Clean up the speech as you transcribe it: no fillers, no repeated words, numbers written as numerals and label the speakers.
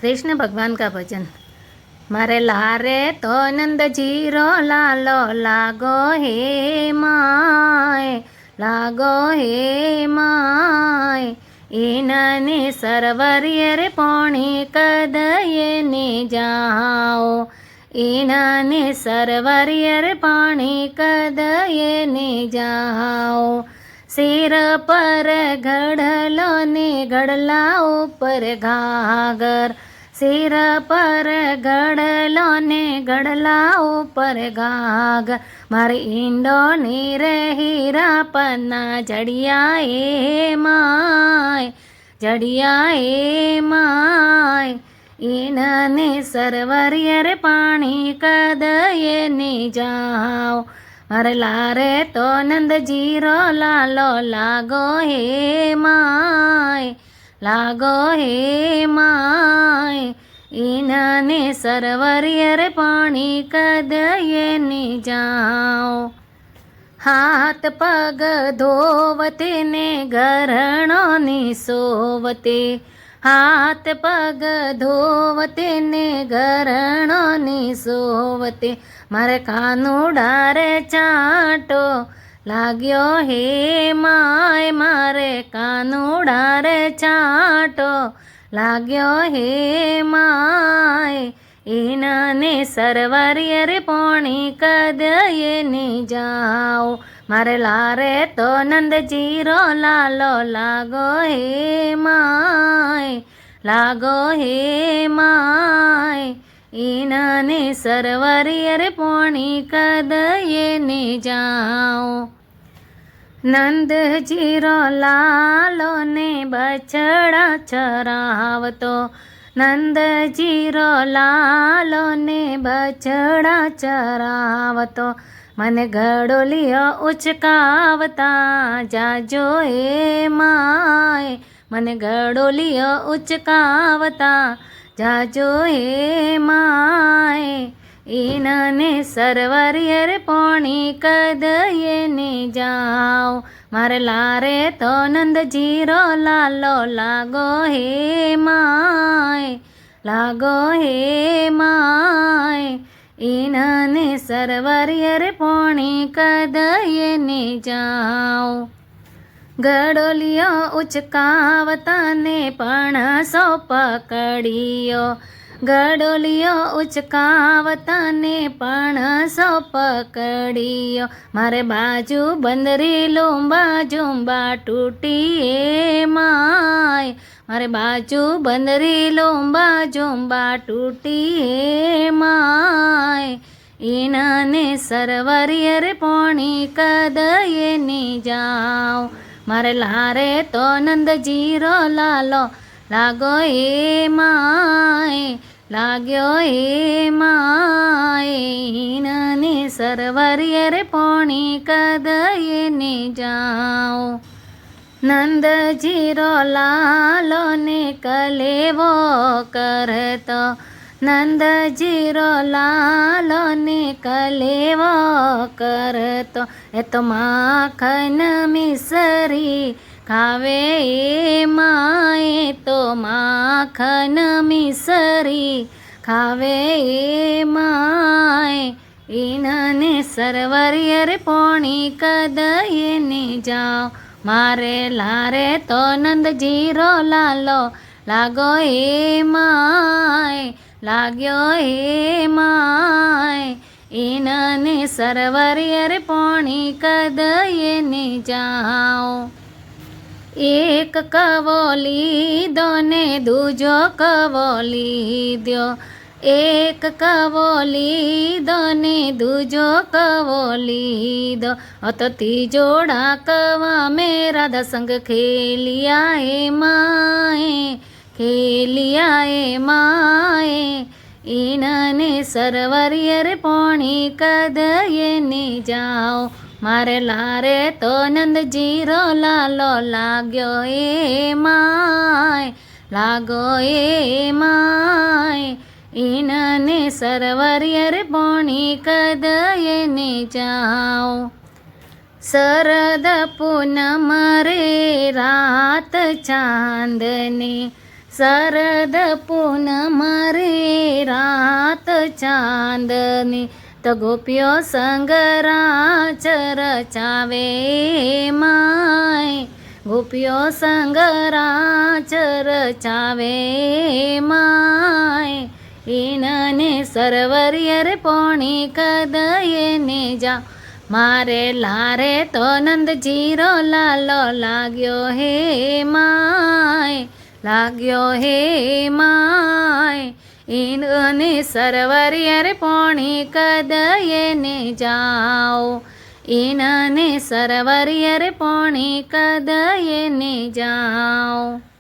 Speaker 1: कृष्ण भगवान का भजन। मारे लारे तो नंद जीरो लालो लागो हे माय, लागो हे माय। इनने सरवरियर पोणी कदये ने जाओ, इनने सरवरियर पाणी कदये ने जाओ। सिर पर घड़लो ने घड़ला ऊपर घागर, सिर पर घड़लो ने घड़ला ऊपर घागर। मारे ईंडो नीर हीरा पन्ना जड़िया ए माय, जड़िया ए माय। इनने सरवरियर पाणी कदये ने जाओ। मारे लारे तो नंद जीरो लालो लागो हे माय, लागो हे माय। इनने सरवरियर पाणी कदये ने जाओ। हाथ पग धोवते ने घरणो नि सोवते, हाथ पग धोवते ने घरणो नि सोवते। मारे कानूड़ा रे चाटो लाग्यो हे माय, मारे कानूड़ा रे चाटो लाग्यो हे माय। इनने सरवरियर पोणी कदये ने जाओ। मारे लारे तो नंद जीरो लालो लागो हे माय, लागो हे माय। इनने सरवरियर पोणी कदये ने जाओ। नंद जीरो लालो ने बछड़ा चरावतो, नंद जीरो लालो ने बछड़ा चरावतो। मने घड़ोलियो उचकावता जाजो ए माय, मने घड़ोलियो उचकावता जाजो हे माय। इनने सरवरियर पोणी कदये ने जाओ। मारे लारे तो नंद जीरो लालो लागो हे माय, लागो हे माय। इनने सरवरियर पोणी कदये ने जाओ। घड़ोलियो उचकावता ने पणसो पकड़ियो, घड़ोलियो उचकावता ने पणसो पकड़ियो। मारे बाजू बंदरी लूंबा जुम्बा टूटी ए माय, मारे बाजू बंदरी लूंबा जुम्बा टूटी ए माय। इनने सरवरियर पोणी कदये ने जाओ। मारे लारे तो नंद जीरो लालो लागो ए माय, लाग्यो ए माय। इनने सरवरियर पोणी कदये ने जाओ। नंद जीरो लालो ने कलेवो करतो, नंद जीरो लालो ने कलेवो करतो। ए तो माखन मिसरी खावे ए माय, तो माखन मिसरी खावे ए माय। इनने सरवरियर पोणी कदये ने जाओ। मारे लारे तो नंद जीरो लालो लागो ए माय, लाग्यो ए माय। इनने सरवरियर पोणी कदये ने जाओ। एक कवोली दो ने दूजो कवोली द्यो, एक कवोली दो ने दूजो कवोली दो। तो तीजोड़ा कवा मेरा दसंग खेलिया ए माय, खेलिया ए माय। इनने सरवरियर पोणी कदये ने जाओ। मारे लारे तो नंद जीरो लालो लाग्यो ए माय, लागो ए माय। इनने सरवरियर पोणी कदये ने जाओ। शरद पूनम रे रात चांदनी, શરદ પૂનમ રે રાત ચાંદની તો ગોપીઓ સંગરાચ રચાવે માય ગોપીઓ સંગરાચ રચાવે માય ઈનને સરવરિય રે પોણી કદયને જા મારે લારે તો નંદજીરો લાલો લાગ્યો હે માય લાગ્યો હે માય ઈનને સરવરિય રે પોણી કદયને જાઓ ઈનને સરવરિય રે પોણી કદયને જાઓ.